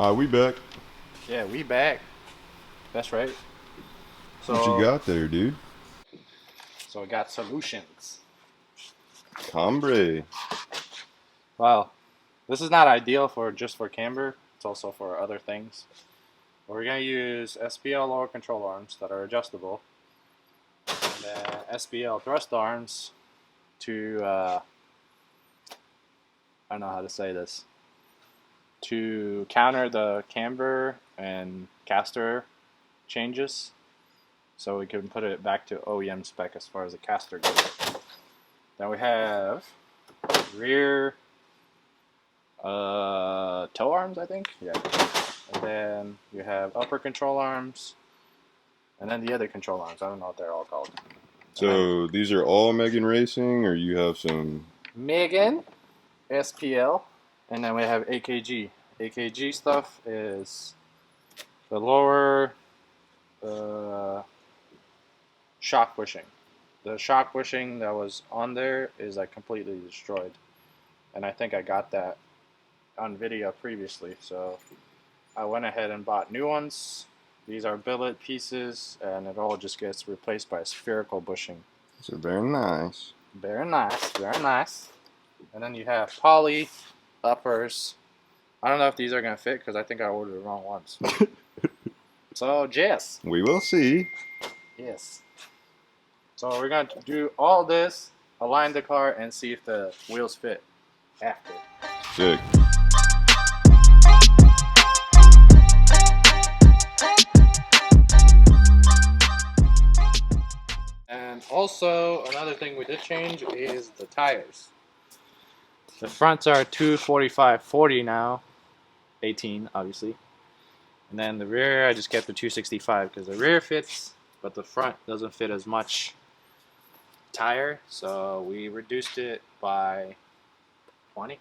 We back. Yeah, we back. That's right. So, What you got there, dude? So we got solutions. Camber. Well, this is not ideal for just for camber. It's also for other things. We're gonna use SPL lower control arms that are adjustable, and then SPL thrust arms to I don't know how to say this, to counter the camber and caster changes, so we can put it back to OEM spec as far as the caster goes. Then we have rear toe arms, I think. Yeah. And then you have upper control arms, and then the other control arms. I don't know what they're all called. So these are all Megan Racing, or you have some? Megan, SPL, and then we have AKG. AKG stuff is the lower shock bushing. The shock bushing that was on there is like completely destroyed, and I think I got that on video previously, so I went ahead and bought new ones. These are billet pieces, and it all just gets replaced by spherical bushing. So very nice. Very nice, very nice. And then you have poly uppers. I don't know if these are gonna fit because I think I ordered the wrong ones. So Jess. We will see. Yes. So we're gonna do all this, align the car, and see if the wheels fit after. Sick. And also, another thing we did change is the tires. The fronts are 245/40 now, 18 obviously. And then the rear, I just kept the 265 because the rear fits, but the front doesn't fit as much tire, so we reduced it by 20.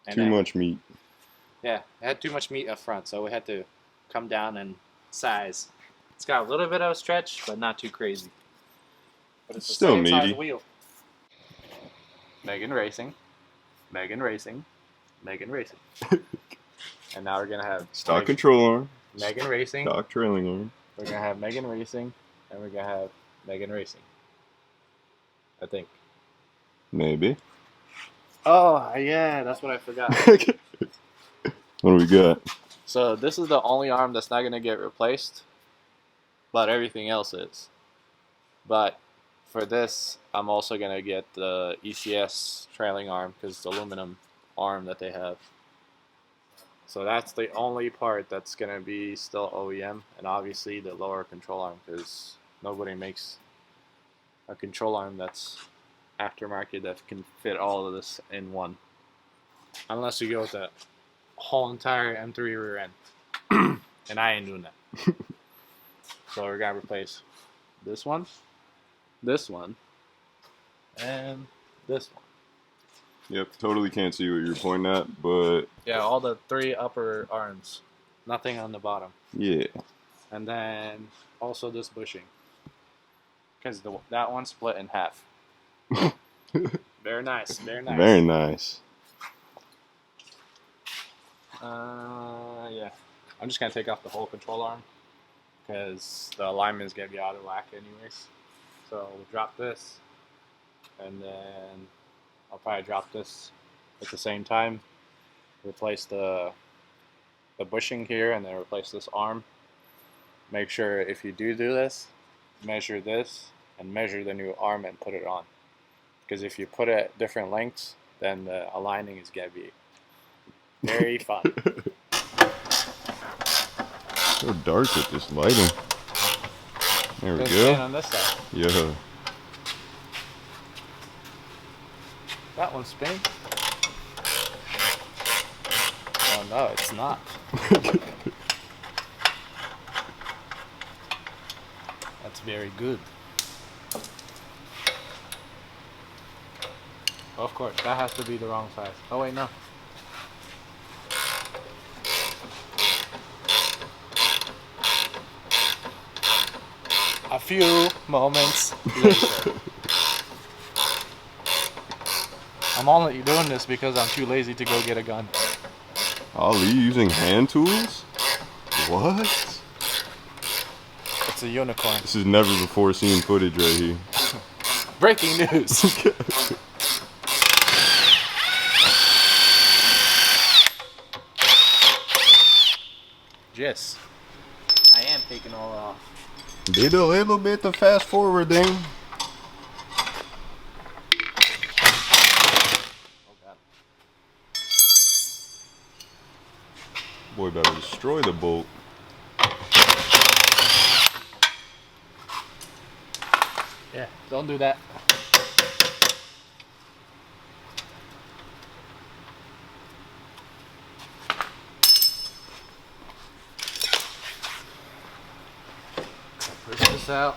And Too much meat. Yeah, it had too much meat up front, so we had to come down in size. It's got a little bit of a stretch, but not too crazy. But it's Still the same meaty. size wheel. Megan Racing, Megan Racing, Megan Racing. And now we're gonna have Stock control arm. Megan Racing. Stock trailing arm. We're gonna have Megan Racing, and we're gonna have Megan Racing. I think. Maybe. Oh yeah, that's what I forgot. What do we got? So this is the only arm that's not gonna get replaced, but everything else is. But for this, I'm also gonna get the ECS trailing arm because it's the aluminum arm that they have. So that's the only part that's gonna be still OEM, and obviously the lower control arm because nobody makes a control arm that's aftermarket that can fit all of this in one, unless you go with the whole entire M3 rear end, and I ain't doing that. So we're gonna replace this one, and this one. Yep, totally can't see what you're pointing at, but Yeah, all the three upper arms, nothing on the bottom. yeah. And then also this bushing, because that one split in half. Very nice, very nice. Very nice. Yeah. I'm just gonna take off the whole control arm because the alignment is gonna be out of whack anyways. So we'll drop this, and then I'll probably drop this at the same time. Replace the bushing here, and then replace this arm. Make sure if you do this, measure this and measure the new arm and put it on. Because if you put it at different lengths, then the aligning is gonna be very fun. So dark with this lighting. There we Let's go. stand on this side. Yeah. That one's spinning. Oh no, it's not. That's very good. Of course, that has to be the wrong size. Oh wait, no. A few moments later. I'm only doing this because I'm too lazy to go get a gun. Ali using hand tools? What? It's a unicorn. This is never before seen footage right here. Breaking news. Yes. I am taking all off. Did a little bit of fast forwarding. Oh god. Boy better destroy the bolt. Yeah, don't do that. Push this out.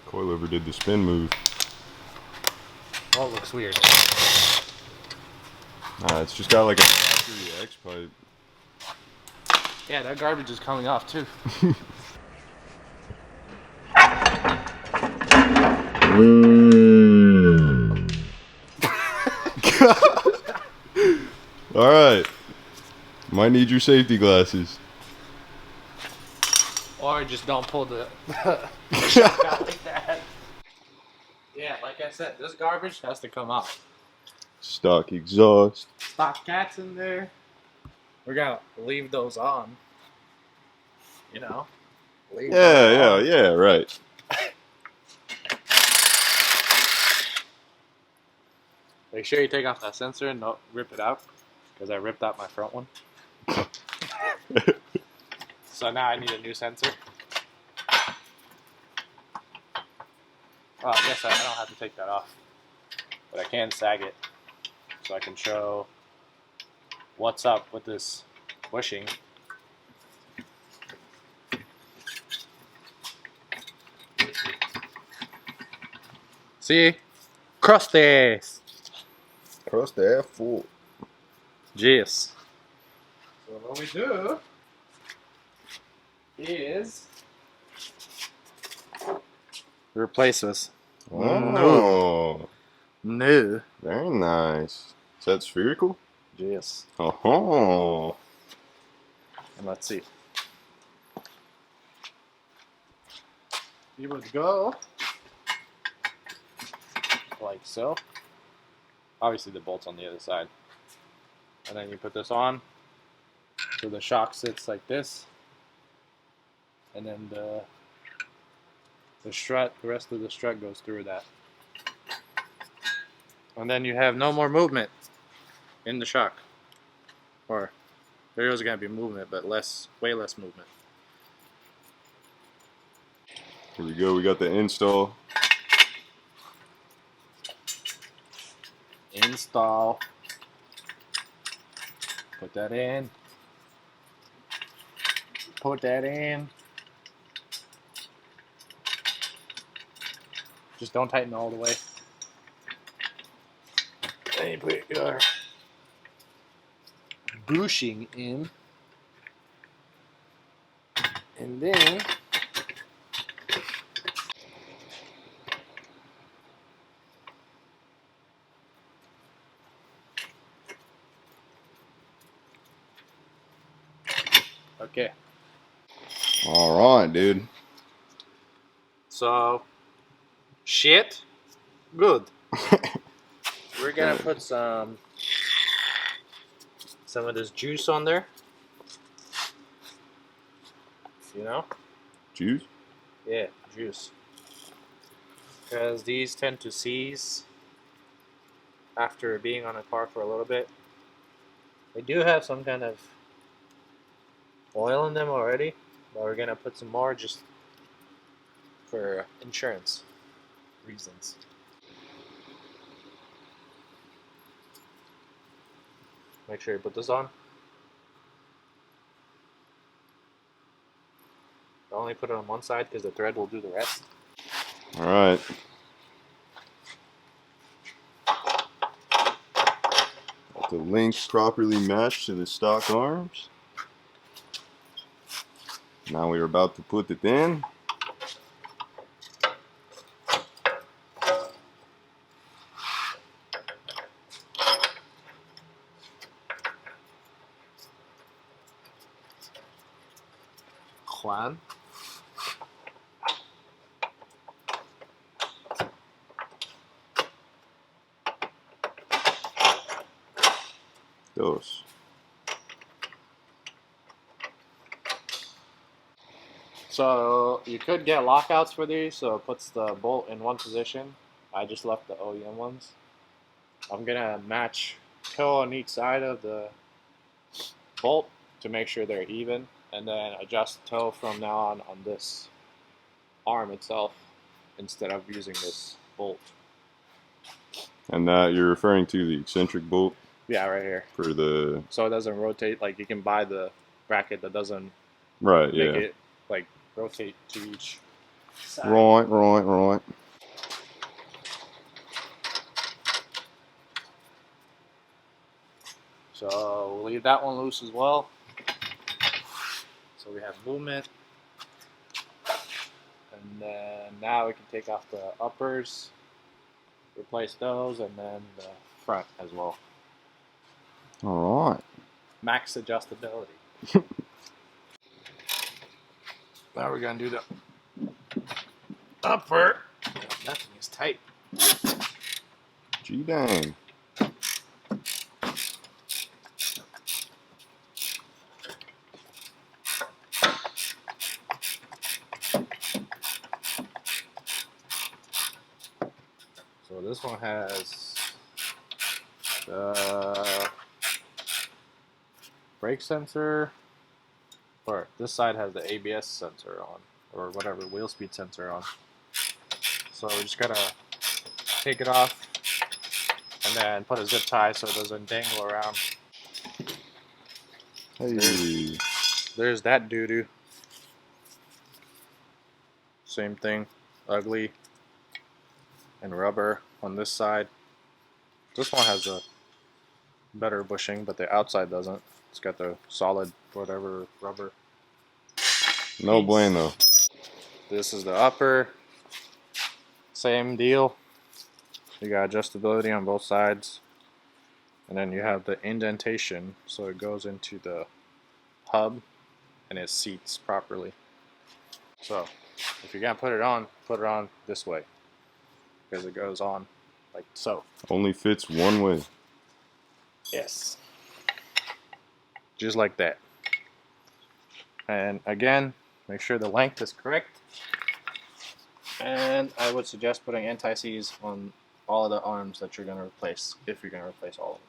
Coilover did the spin move. Oh, it looks weird. Nah, it's just got like a factory X pipe. Yeah, that garbage is coming off too. Alright. Might need your safety glasses. Or just don't pull the shock out like that. Yeah, like I said, this garbage has to come out. Stock exhaust. Stock cats in there. We're gonna leave those on. You know? Leave those on. Right. Make sure you take off that sensor and don't rip it out. Because I ripped out my front one. So now I need a new sensor. Well, I guess I don't have to take that off. But I can sag it. So I can show what's up with this bushing. See? Crusty! Cross the F full. Jeez. So what we do is replace this. Oh. No. Very nice. Is that spherical? Yes. Oh. And let's see. You would go like so. Obviously the bolt's on the other side. And then you put this on. So the shock sits like this. And then the strut, the rest of the strut goes through that. And then you have no more movement in the shock. Or there is going to be movement, but way less movement. Here we go. We got the install. Install. Put that in. Put that in. Just don't tighten all the way. Then you put your bushing in. And then okay. Alright, dude. So shit. Good. We're gonna put some of this juice on there. You know? Juice? Yeah, juice. Because these tend to seize after being on a car for a little bit. They do have some kind of oil in them already, but we're gonna put some more just for insurance reasons. Make sure you put this on. Only put it on one side because the thread will do the rest. Alright. The links properly matched to the stock arms. Now we're about to put it in. plan. Those. So you could get lockouts for these, so it puts the bolt in one position. I just left the OEM ones. I'm gonna match toe on each side of the bolt to make sure they're even, and then adjust toe from now on this arm itself instead of using this bolt. And that you're referring to the eccentric bolt? Yeah, right here. For the... So it doesn't rotate. Like, you can buy the bracket that doesn't Right, make yeah. it like rotate to each side. Right. So we'll leave that one loose as well. So we have movement. And then now we can take off the uppers, replace those, and then the front as well. All right. Max adjustability. Now we're gonna do the upper. That thing is tight. Gee dang. So this one has the brake sensor, or this side has the ABS sensor on, or whatever, wheel speed sensor on. So we just gotta take it off and then put a zip tie so it doesn't dangle around. Hey. There's that doo-doo. Same thing, ugly and rubber on this side. This one has a better bushing, but the outside doesn't. It's got the solid whatever rubber. No bueno. This is the upper. Same deal. You got adjustability on both sides. And then you have the indentation, so it goes into the hub and it seats properly. So if you're gonna put it on this way, because it goes on like so. Only fits one way. Yes. Just like that. And again, make sure the length is correct. And I would suggest putting anti-seize on all of the arms that you're going to replace, if you're going to replace all of them.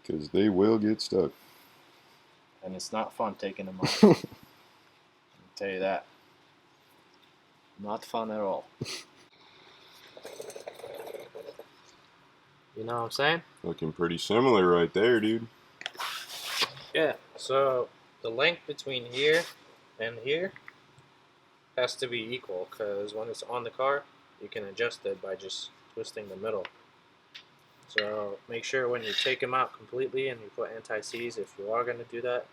Because they will get stuck. And it's not fun taking them off. I'll tell you that. Not fun at all. You know what I'm saying? Looking pretty similar right there, dude. Yeah, so the length between here and here has to be equal, because when it's on the car, you can adjust it by just twisting the middle. So make sure when you take them out completely and you put anti-seize, if you are going to do that,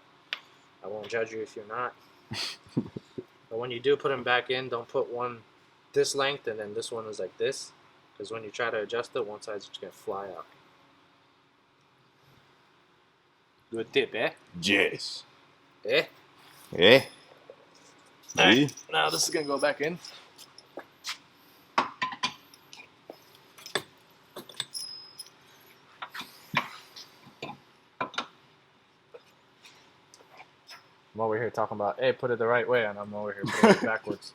I won't judge you if you're not. But when you do put them back in, don't put one this length and then this one is like this, because when you try to adjust it, one side's just going to fly out. Good tip, eh? Yes. Eh? Eh? Alright, now this is going to go back in. I'm over here talking about, hey, put it the right way, and I'm over here putting it backwards.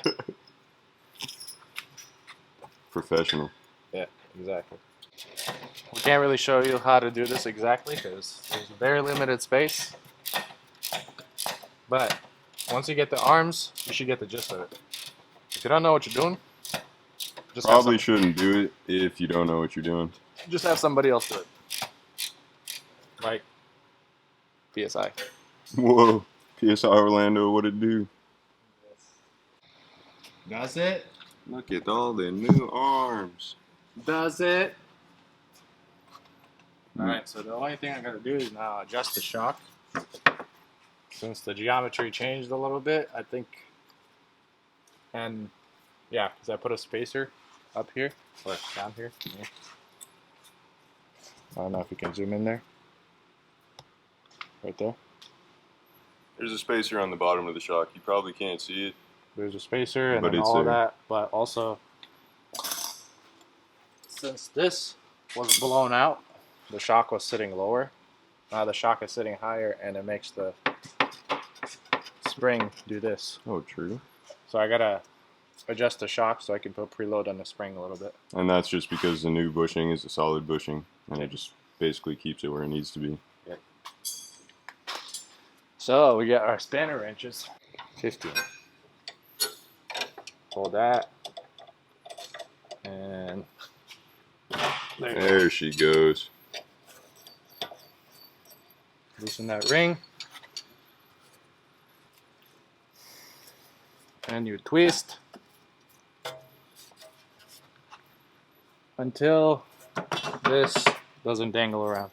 Professional. Yeah, exactly. We can't really show you how to do this exactly because there's very limited space. But once you get the arms, you should get the gist of it. If you don't know what you're doing, just Probably shouldn't do it if you don't know what you're doing. just have somebody else do it. Like PSI. Whoa. PSI Orlando, what'd it do? Does it? Look at all the new arms. Does it? Alright, so the only thing I gotta do is now adjust the shock. Since the geometry changed a little bit, I think. And yeah, because I put a spacer up here, or down here. Yeah. I don't know if you can zoom in there. Right there. There's a spacer on the bottom of the shock. You probably can't see it. There's a spacer and But then it's all of there. that, but also since this was blown out, the shock was sitting lower. Now the shock is sitting higher, and it makes the spring do this. Oh, true. So I gotta adjust the shock so I can put preload on the spring a little bit. And that's just because the new bushing is a solid bushing, and it just basically keeps it where it needs to be. Yep. So we got our spanner wrenches. 15. Pull that. And There she goes. loosen that ring. And you twist until this doesn't dangle around.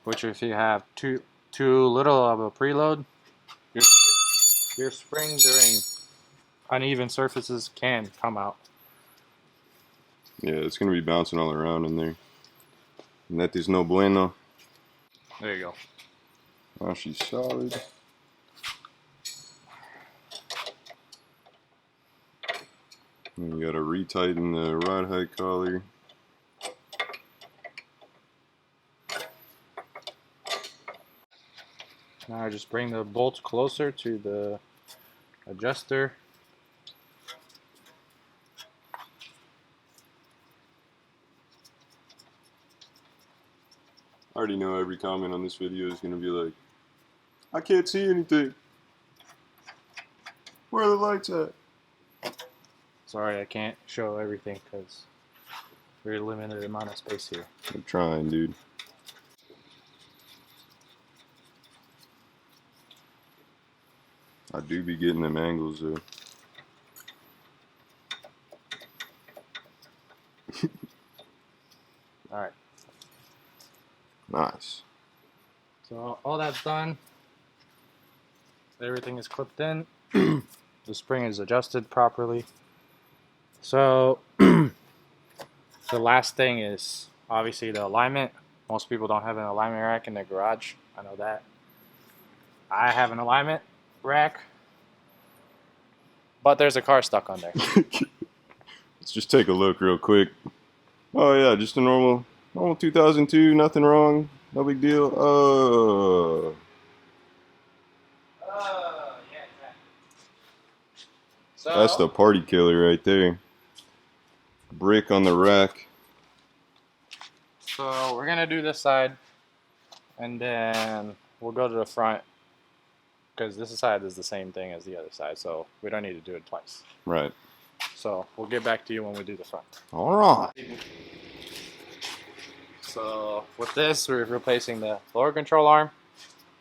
Which if you have too little of a preload, your spring during uneven surfaces can come out. Yeah, it's going to be bouncing all around in there. And that is no bueno. There you go. Now she's solid. And you got to retighten the rod height collar. Now I just bring the bolts closer to the adjuster. I already know every comment on this video is going to be like, I can't see anything. Where are the lights at? Sorry, I can't show everything because very limited amount of space here. I'm trying, dude. I do be getting them angles though. Alright, Nice. so all that's done. Everything is clipped in. The spring is adjusted properly. So the last thing is obviously the alignment. Most people don't have an alignment rack in their garage. I know that. I have an alignment rack, but there's a car stuck on there. Let's just take a look real quick. Oh yeah, just a normal 2002, nothing wrong, no big deal. Yeah, so, That's the party killer right there. Brick on the rack. So we're gonna do this side, and then we'll go to the front because this side is the same thing as the other side, so we don't need to do it twice. Right. So we'll get back to you when we do the front. All right. So with this, we're replacing the lower control arm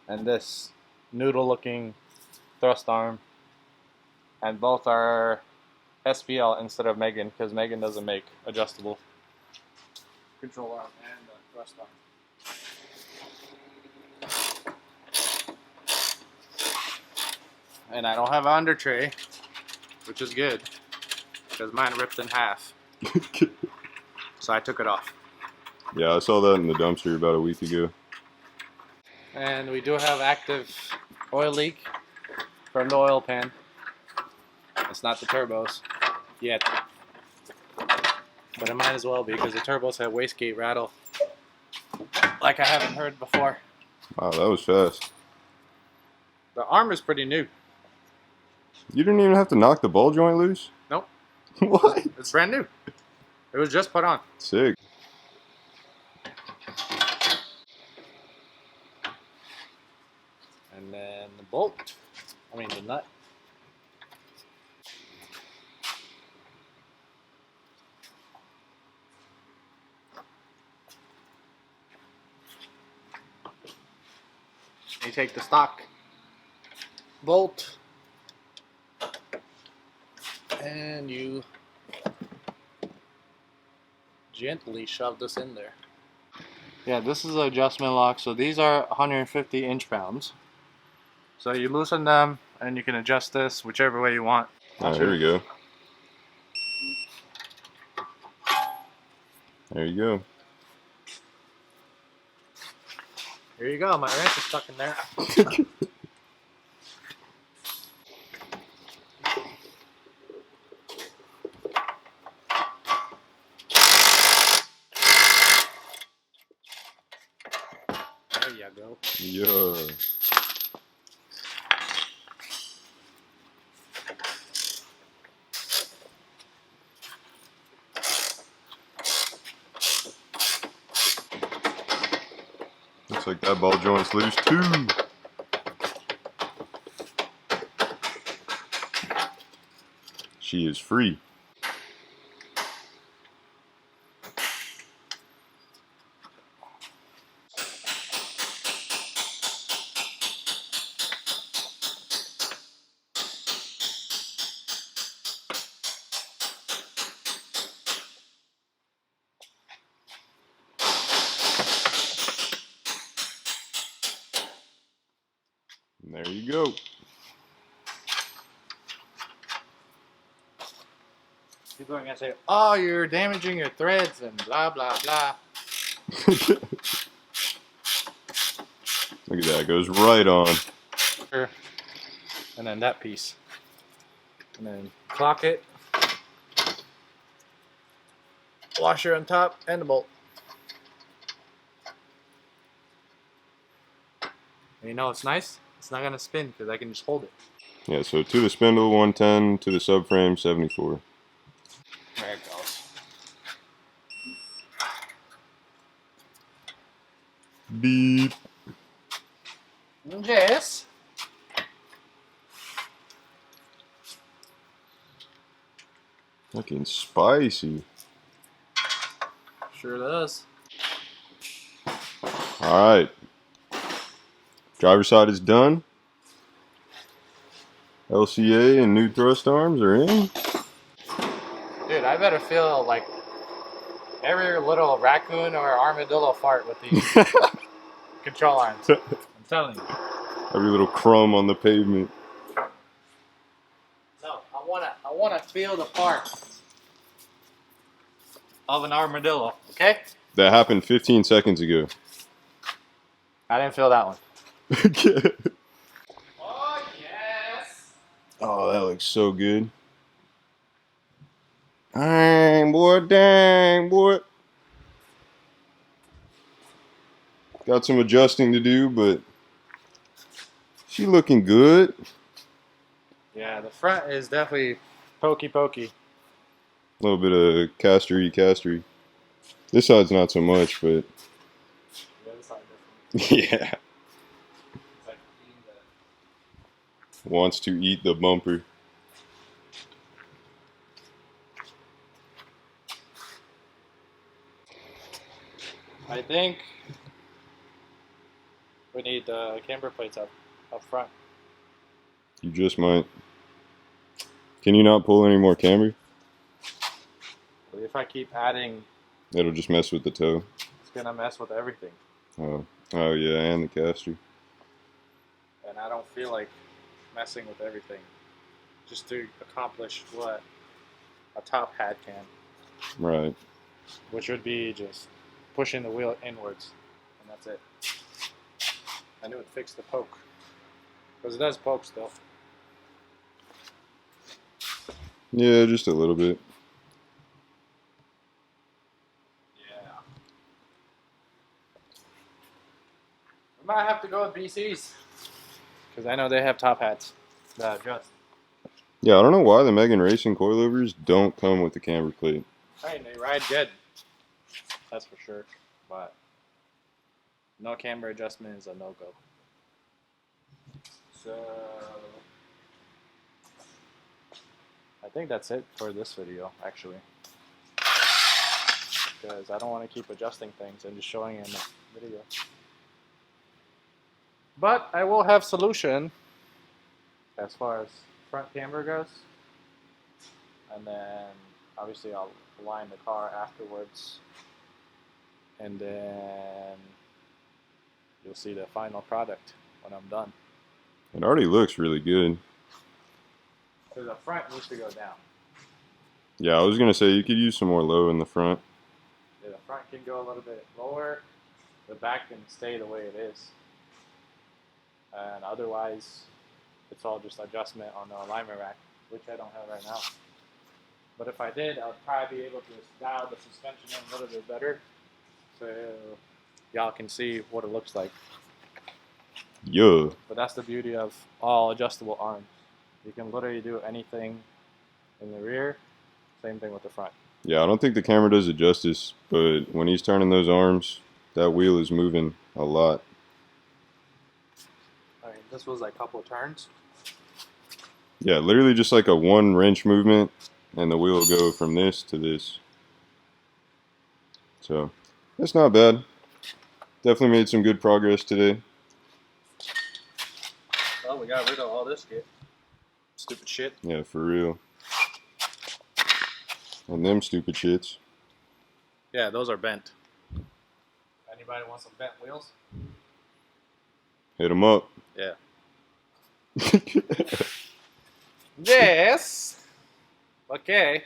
and this noodle-looking thrust arm, and both are SPL instead of Megan because Megan doesn't make adjustable control arm and thrust arm. And I don't have an under tray, which is good because mine ripped in half. So I took it off. Yeah, I saw that in the dumpster about a week ago. And we do have active oil leak from the oil pan. It's not the turbos yet, but it might as well be because the turbos have wastegate rattle like I haven't heard before. Wow, that was fast. The arm is pretty new. You didn't even have to knock the ball joint loose? Nope. What? It's brand new. It was just put on. Sick. And then the bolt, the nut. You take the stock bolt and you gently shove this in there. Yeah, this is an adjustment lock. So these are 150 inch-pounds. So you loosen them and you can adjust this whichever way you want. Alright, here we go. There you go. Here you go, my wrench is stuck in there. There you go. Yeah. Looks like that ball joint's loose too. She is free. And there you go. People are gonna say, "Oh, you're damaging your threads and blah blah blah." Look at that, it goes right on. And then that piece, and then clock it, washer on top, and the bolt. And you know what's nice? It's not gonna spin because I can just hold it. Yeah, so to the spindle 110, to the subframe 74. There it goes. Beep. Yes. Looking spicy. Sure does. Alright. Driver side is done. LCA and new thrust arms are in. Dude, I better feel like every little raccoon or armadillo fart with these control arms. I'm telling you. Every little crumb on the pavement. No, I wanna feel the part of an armadillo, okay? That happened 15 seconds ago. I didn't feel that one. Okay. Oh yes! Oh, that looks so good. Dang, boy, dang, boy. Got some adjusting to do, but she looking good. Yeah, the front is definitely pokey. A little bit of castery. This side's not so much, but The other side definitely. yeah. It's like eating Wants to eat the bumper. I think we need camber plates up front. You just might. Can you not pull any more camber? But if I keep adding, It'll just mess with the toe. it's gonna mess with everything. Oh yeah, and the caster. And I don't feel like messing with everything just to accomplish what a top hat can, Right. which would be just pushing the wheel inwards, and that's it. And it would fix the poke, because it does poke still. Yeah, just a little bit. Yeah. We might have to go with BC's, because I know they have top hats that adjust. Yeah, I don't know why the Megan Racing coilovers don't come with the camber plate. I mean, they ride good, that's for sure, but no camber adjustment is a no-go. So I think that's it for this video, actually, because I don't want to keep adjusting things and just showing in the video. But I will have solution as far as front camber goes, and then obviously I'll align the car afterwards, and then you'll see the final product when I'm done. It already looks really good. So the front needs to go down. Yeah, I was gonna say you could use some more low in the front. Yeah, the front can go a little bit lower, the back can stay the way it is. And otherwise, it's all just adjustment on the alignment rack, which I don't have right now. But if I did, I would probably be able to dial the suspension in a little bit better, so y'all can see what it looks like. Yeah. But that's the beauty of all adjustable arms. You can literally do anything in the rear, same thing with the front. Yeah, I don't think the camera does it justice, but when he's turning those arms, that wheel is moving a lot. I mean, this was like a couple of turns. Yeah, literally just like a one wrench movement, and the wheel will go from this to this. So, that's not bad. Definitely made some good progress today. Well, we got rid of all this shit. Stupid shit. Yeah, for real. And them stupid shits. Yeah, those are bent. Anybody want some bent wheels? Hit them up. Yeah. Yes. Okay.